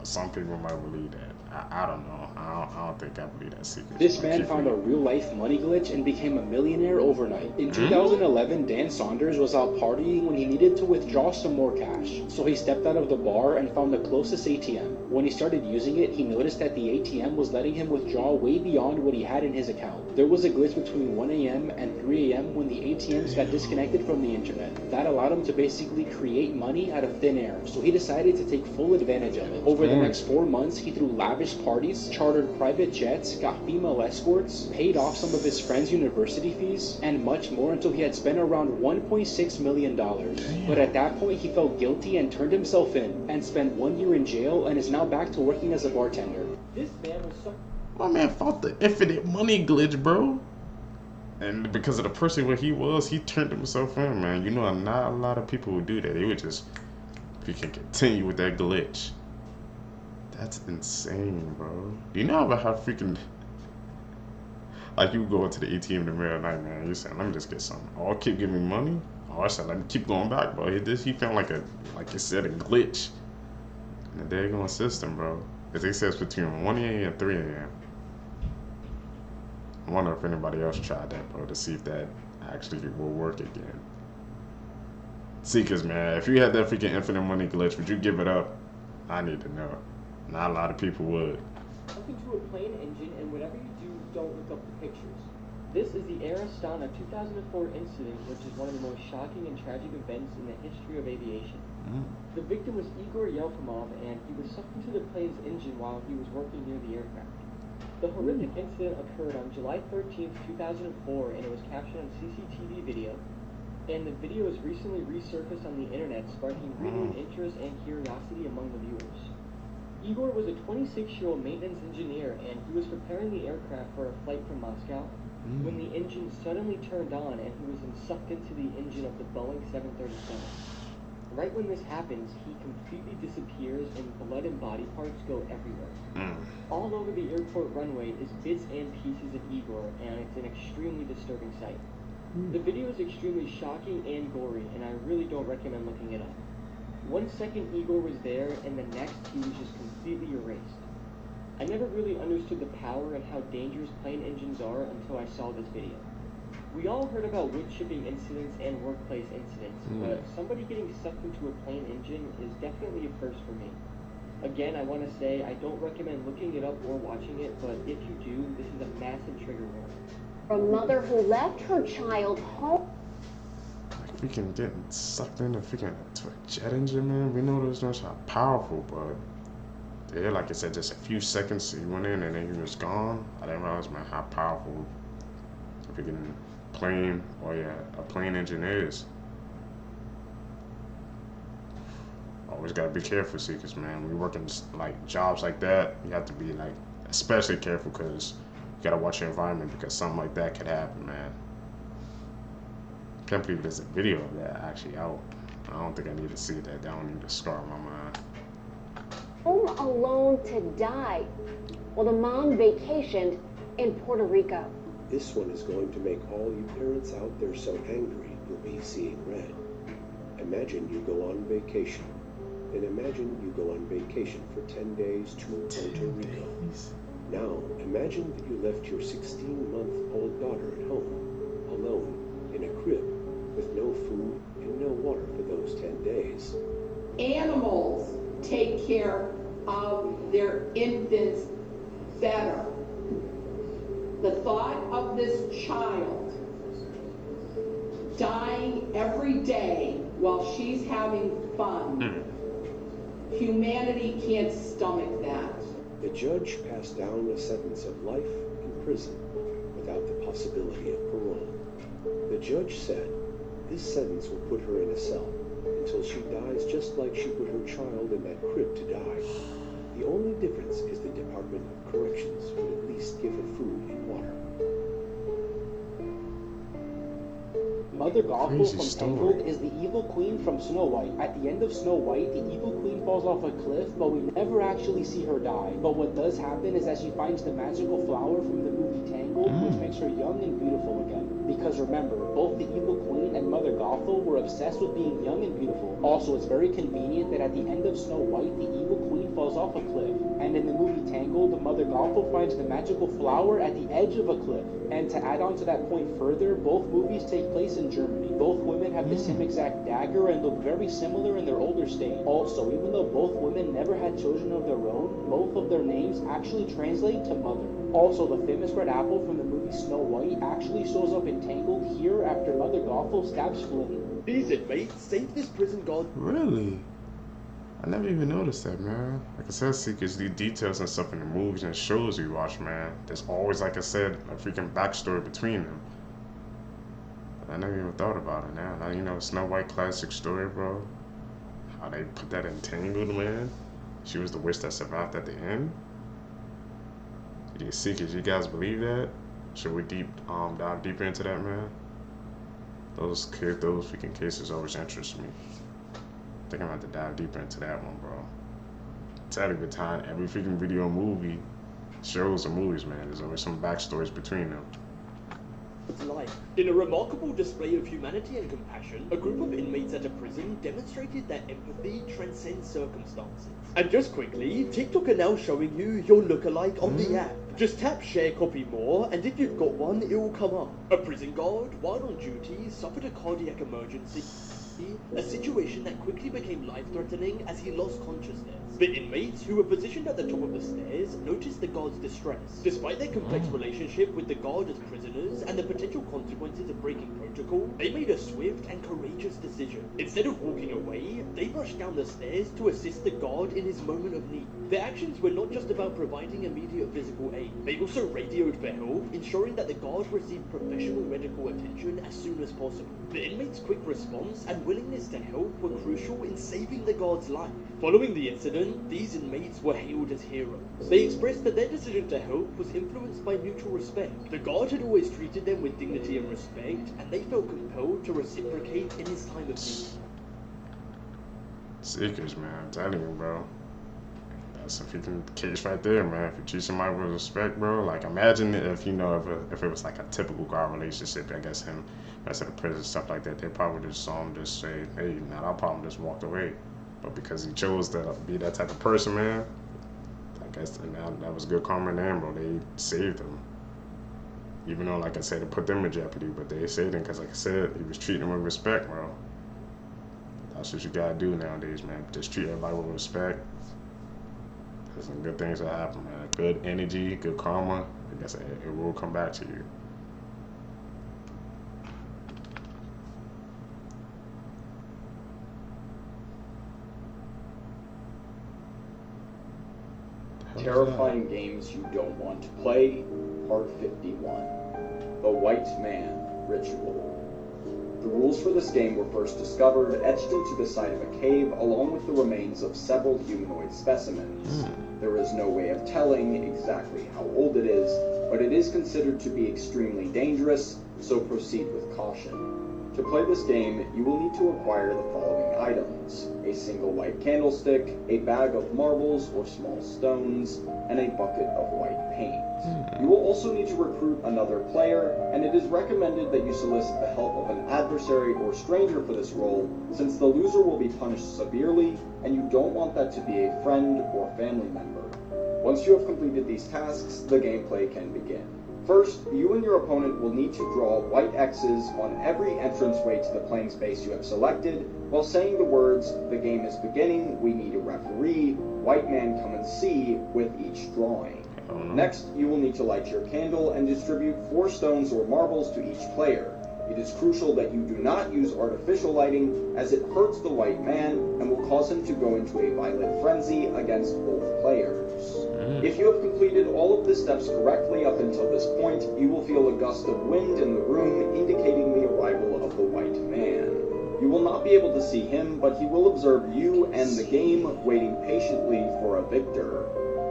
Some people might believe that. I don't know. I don't think I believe that secret. This man found a real-life money glitch and became a millionaire overnight. In 2011, Dan Saunders was out partying when he needed to withdraw some more cash. So he stepped out of the bar and found the closest ATM. When he started using it, he noticed that the ATM was letting him withdraw way beyond what he had in his account. There was a glitch between 1 a.m. and 3 a.m. when the ATMs got disconnected from the internet. That allowed him to basically create money out of thin air. So he decided to take full advantage of it. Over the next 4 months, he threw lavish parties, chartered private jets, got female escorts, paid off some of his friends' university fees, and much more until he had spent around $1.6 million. But at that point, he felt guilty and turned himself in, and spent 1 year in jail and is now back to working as a bartender. This man was so... My man fought the infinite money glitch, bro. And because of the person where he was, he turned himself in, man. You know, not a lot of people would do that. They would just, if you can continue with that glitch. That's insane, bro. Do you know about how freaking, like, you go into the ATM in the middle of the night, man, you saying, let me just get something. Oh, keep giving me money. Oh, I said, let me keep going back, bro. He found like you said, a glitch. in the daggone system, bro. Because they said it's between 1 a.m. and 3 a.m. I wonder if anybody else tried that, bro, to see if that actually will work again. Seekers, man, if you had that freaking infinite money glitch, would you give it up? I need to know. Not a lot of people would. Up into a plane engine, and whatever you do, don't look up the pictures. This is the Astana 2004 incident, which is one of the most shocking and tragic events in the history of aviation. The victim was Igor Yefimov, and he was sucked into the plane's engine while he was working near the aircraft. The horrific incident occurred on July 13th, 2004, and it was captured on CCTV video. And the video was recently resurfaced on the internet, sparking renewed interest and curiosity among the viewers. Igor was a 26-year-old maintenance engineer, and he was preparing the aircraft for a flight from Moscow when the engine suddenly turned on and he was sucked into the engine of the Boeing 737. Right when this happens, he completely disappears and blood and body parts go everywhere. All over the airport runway is bits and pieces of Igor, and it's an extremely disturbing sight. The video is extremely shocking and gory, and I really don't recommend looking it up. 1 second Igor was there, and the next he was just completely erased. I never really understood the power and how dangerous plane engines are until I saw this video. We all heard about wood chipping incidents and workplace incidents, but somebody getting sucked into a plane engine is definitely a first for me. Again, I want to say I don't recommend looking it up or watching it, but if you do, this is a massive trigger warning. A mother who left her child home. Like, freaking getting sucked into freaking to a jet engine, man. We know those things are powerful, but yeah, like I said, just a few seconds he went in and then he was gone. I didn't realize, man, how powerful a freaking plane, or yeah, a plane engine is. Always gotta be careful, Seekers, man. We work in like jobs like that, you have to be like especially careful because you gotta watch your environment because something like that could happen, man. Can't believe there's a video of that actually out. I don't think I need to see that. That don't need to scar my mind. Home alone to die while the mom vacationed in Puerto Rico. This one is going to make all you parents out there so angry you'll be seeing red. Imagine you go on vacation. And imagine you go on vacation for 10 days to Puerto Rico. Now, imagine that you left your 16-month-old daughter at home, alone, in a crib, with no food and no water for those 10 days. Animals take care of their infants better. The thought of this child dying every day while she's having fun, humanity can't stomach that. The judge passed down a sentence of life in prison without the possibility of parole. The judge said this sentence will put her in a cell until she dies just like she put her child in that crib to die. The only difference is the Department of Corrections would at least give her food and water. Mother Gothel from Tangled is the evil queen from Snow White. At the end of Snow White, the evil queen falls off a cliff, but we never actually see her die. But what does happen is that she finds the magical flower from the movie Tangled, which makes her young and beautiful again. Because remember, both the evil queen and Mother Gothel were obsessed with being young and beautiful. Also, it's very convenient that at the end of Snow White, the evil queen falls off a cliff. And in the movie Tangled, Mother Gothel finds the magical flower at the edge of a cliff. And to add on to that point further, both movies take place in Germany. Both women have the same exact dagger and look very similar in their older state. Also, even though both women never had children of their own, both of their names actually translate to mother. Also, the famous red apple from the movie Snow White actually shows up in Tangled here after Mother Gothel stabs Flynn. Ease it, mate. Save this prison god. Really? I never even noticed that, man. Like I said, Seekers, the details and stuff in the movies and shows you watch, man. There's always, like I said, a freaking backstory between them. But I never even thought about it now. Now you know, Snow White classic story, bro. How they put that in Tangled, man. She was the witch that survived at the end. You Seekers, you guys believe that? Should we dive deeper into that, man? Those freaking cases always interest me. I think I'm gonna have to dive deeper into that one, bro. Tell you the time, every freaking video movie, shows or movies, man, there's always some backstories between them. its life. In a remarkable display of humanity and compassion, a group of inmates at a prison demonstrated that empathy transcends circumstances. And just quickly, TikTok are now showing you your lookalike on the app. Just tap share copy more, and if you've got one, it will come up. A prison guard, while on duty, suffered a cardiac emergency, a situation that quickly became life-threatening as he lost consciousness. The inmates, who were positioned at the top of the stairs, noticed the guard's distress. Despite their complex relationship with the guard as prisoners and the potential consequences of breaking protocol, they made a swift and courageous decision. Instead of walking away, they rushed down the stairs to assist the guard in his moment of need. Their actions were not just about providing immediate physical aid. They also radioed for help, ensuring that the guard received professional medical attention as soon as possible. The inmates' quick response and willingness to help were crucial in saving the guard's life. Following the incident, these inmates were hailed as heroes. They expressed that their decision to help was influenced by mutual respect. The guard had always treated them with dignity and respect, and they felt compelled to reciprocate in his time of need. Seekers, man, I'm telling you, bro. That's a freaking case right there, man. If you treat somebody with respect, bro, like imagine if, you know, if it was like a typical guard relationship, I guess him, rest of the prison, stuff like that, they probably just saw him just say, hey, not our problem, just walked away. But because he chose to be that type of person, man, I guess that was good karma in them, bro. They saved him. Even though, like I said, it put them in jeopardy, but they saved him because, like I said, he was treating them with respect, bro. That's what you gotta do nowadays, man. Just treat everybody with respect. There's some good things that happen, man. Good energy, good karma. I guess it will come back to you. Terrifying games you don't want to play, part 51. The White Man Ritual. The rules for this game were first discovered etched into the side of a cave along with the remains of several humanoid specimens. There is no way of telling exactly how old it is, but it is considered to be extremely dangerous, so proceed with caution. To play this game, you will need to acquire the following items: a single white candlestick, a bag of marbles or small stones, and a bucket of white paint. You will also need to recruit another player, and it is recommended that you solicit the help of an adversary or stranger for this role, since the loser will be punished severely, and you don't want that to be a friend or family member. Once you have completed these tasks, the gameplay can begin. First, you and your opponent will need to draw white X's on every entranceway to the playing space you have selected, while saying the words, "The game is beginning, we need a referee, white man come and see," with each drawing. Next, you will need to light your candle and distribute 4 stones or marbles to each player. It is crucial that you do not use artificial lighting, as it hurts the white man and will cause him to go into a violent frenzy against both players. If you have completed all of the steps correctly up until this point, you will feel a gust of wind in the room indicating the arrival of the white man. You will not be able to see him, but he will observe you and the game, waiting patiently for a victor.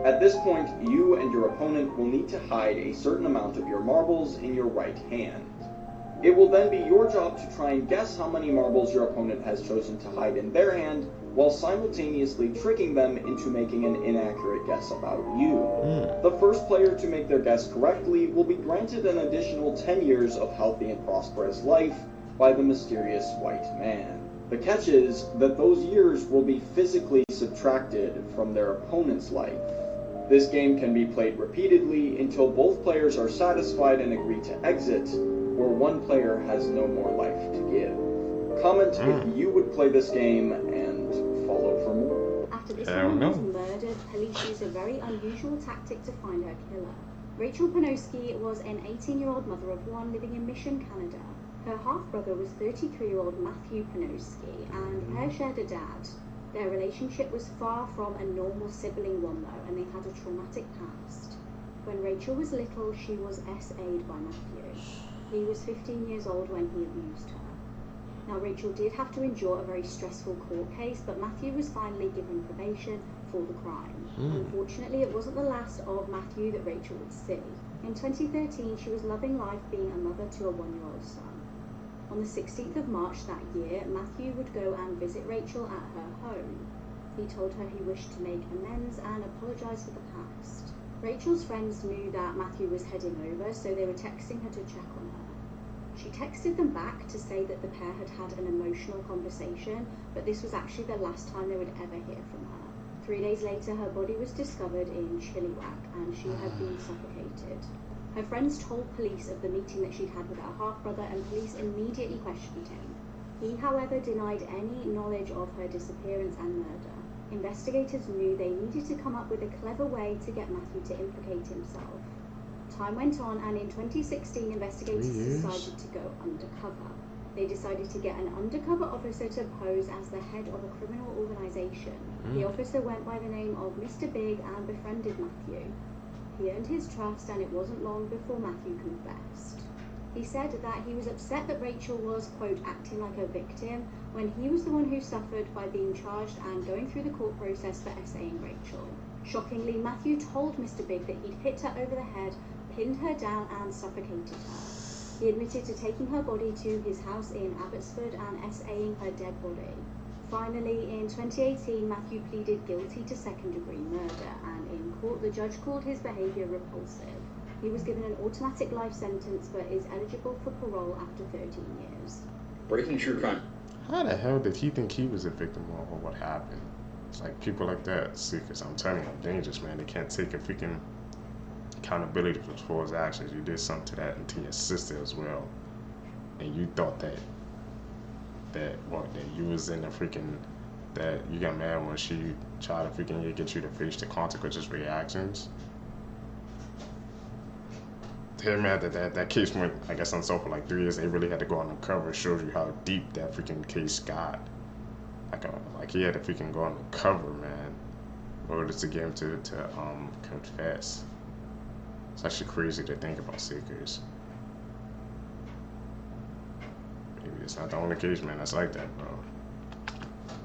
At this point, you and your opponent will need to hide a certain amount of your marbles in your right hand. It will then be your job to try and guess how many marbles your opponent has chosen to hide in their hand, while simultaneously tricking them into making an inaccurate guess about you. The first player to make their guess correctly will be granted an additional 10 years of healthy and prosperous life by the mysterious white man. The catch is that those years will be physically subtracted from their opponent's life. This game can be played repeatedly until both players are satisfied and agree to exit, where one player has no more life to give. Comment if you would play this game and follow for more. After this woman was murdered, police used a very unusual tactic to find her killer. Rachel Panowski was an 18-year-old mother of 1 living in Mission, Canada. Her half-brother was 33-year-old Matthew Panowski, and the pair shared a dad. Their relationship was far from a normal sibling one though, and they had a traumatic past. When Rachel was little, she was SA'd by Matthew. He was 15 years old when he abused her. Now Rachel did have to endure a very stressful court case, but Matthew was finally given probation for the crime. Unfortunately, it wasn't the last of Matthew that Rachel would see. In 2013, she was loving life being a mother to a 1-year-old son. On the 16th of March that year, Matthew would go and visit Rachel at her home. He told her he wished to make amends and apologise for the past. Rachel's friends knew that Matthew was heading over, so they were texting her to check on her. She texted them back to say that the pair had had an emotional conversation, but this was actually the last time they would ever hear from her. 3 days later, her body was discovered in Chilliwack, and she had been suffocated. Her friends told police of the meeting that she'd had with her half-brother, and police immediately questioned him. He, however, denied any knowledge of her disappearance and murder. Investigators knew they needed to come up with a clever way to get Matthew to implicate himself. Time went on, and in 2016, investigators decided to go undercover. They decided to get an undercover officer to pose as the head of a criminal organization. The officer went by the name of Mr. Big and befriended Matthew. He earned his trust, and it wasn't long before Matthew confessed. He said that he was upset that Rachel was, quote, acting like a victim, when he was the one who suffered by being charged and going through the court process for essaying Rachel. Shockingly, Matthew told Mr. Big that he'd hit her over the head, pinned her down, and suffocated her. He admitted to taking her body to his house in Abbotsford and essaying her dead body. Finally, in 2018, Matthew pleaded guilty to second-degree murder, and in court the judge called his behaviour repulsive. He was given an automatic life sentence but is eligible for parole after 13 years. Breaking true crime. How the hell did he think he was a victim of, or what happened? It's like people like that, seekers, I'm telling you, dangerous, man. They can't take a freaking accountability for his actions. You did something to that and to your sister as well, and you thought that you was in the freaking, that you got mad when she tried to freaking get you to face the consequences of reactions. Here, man, that case went, I guess, unsolved for like 3 years. They really had to go undercover. It shows you how deep that freaking case got. Like he had to freaking go undercover, man, in order to get him to confess. It's actually crazy to think about, seekers. Maybe it's not the only case, man, that's like that, bro.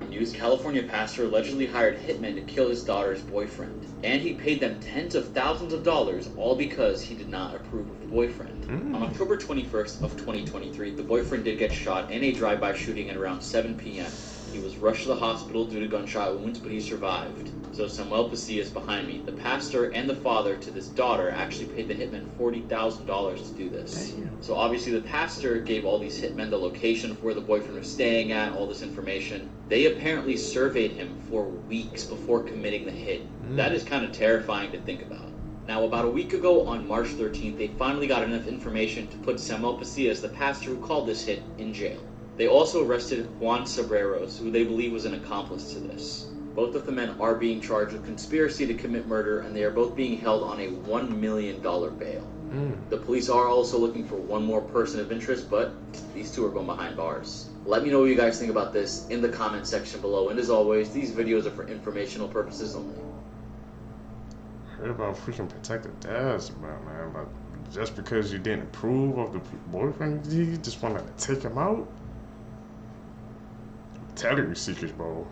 News: California pastor allegedly hired hitmen to kill his daughter's boyfriend, and he paid them tens of thousands of dollars, all because he did not approve of the boyfriend. On October 21st of 2023, the boyfriend did get shot in a drive-by shooting at around 7 p.m. He was rushed to the hospital due to gunshot wounds, but he survived. So Samuel Pasillas behind me, the pastor and the father to this daughter, actually paid the hitmen $40,000 to do this. Damn. So obviously the pastor gave all these hitmen the location of where the boyfriend was staying at, all this information. They apparently surveyed him for weeks before committing the hit. That is kind of terrifying to think about. Now, about a week ago, on March 13th, they finally got enough information to put Samuel Pasillas, the pastor who called this hit, in jail. They also arrested Juan Sobreros, who they believe was an accomplice to this. Both of the men are being charged with conspiracy to commit murder, and they are both being held on a $1 million bail. The police are also looking for one more person of interest, but these two are going behind bars. Let me know what you guys think about this in the comment section below, and as always, these videos are for informational purposes only. Heard about freaking protective dads, man, but just because you didn't approve of the boyfriend, you just wanted to take him out? I'm telling you, seekers, bro.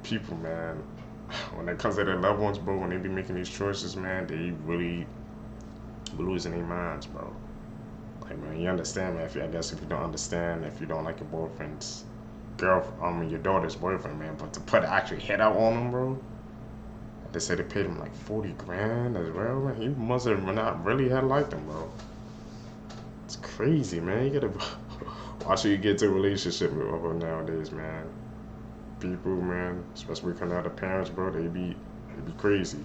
People, man, when it comes to their loved ones, bro, when they be making these choices, man, they really be losing their minds, bro. Like, man, you understand, man, I guess if you don't understand, if you don't like your boyfriend's your daughter's boyfriend, man, but to put an actual hit out on him, bro, they said they paid him like 40 grand as well, man. He must have not really had liked him, bro. It's crazy, man. You gotta watch who you get to a relationship with nowadays, man. People, man, especially when the parents, bro, they be crazy.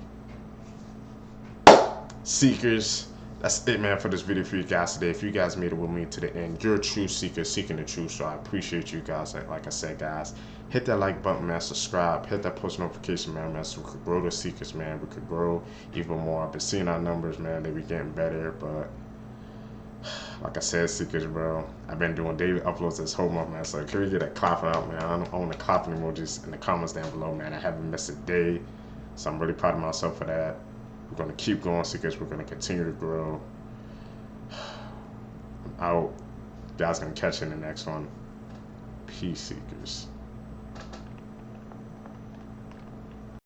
Seekers, that's it, man, for this video for you guys today. If you guys made it with me to the end, you're a true seeker seeking the truth, so I appreciate you guys. Like I said, guys, hit that like button, man, subscribe, hit that post notification, man, so we could grow the seekers, man. We could grow even more. I've been seeing our numbers, man, they be getting better, but like I said, seekers, bro, I've been doing daily uploads this whole month, man, so can we get a clapping out, man? I want the clapping emojis in the comments down below, man. I haven't missed a day, so I'm really proud of myself for that. We're going to keep going, seekers. We're going to continue to grow. I'm out. You guys going to catch you in the next one. Peace, seekers.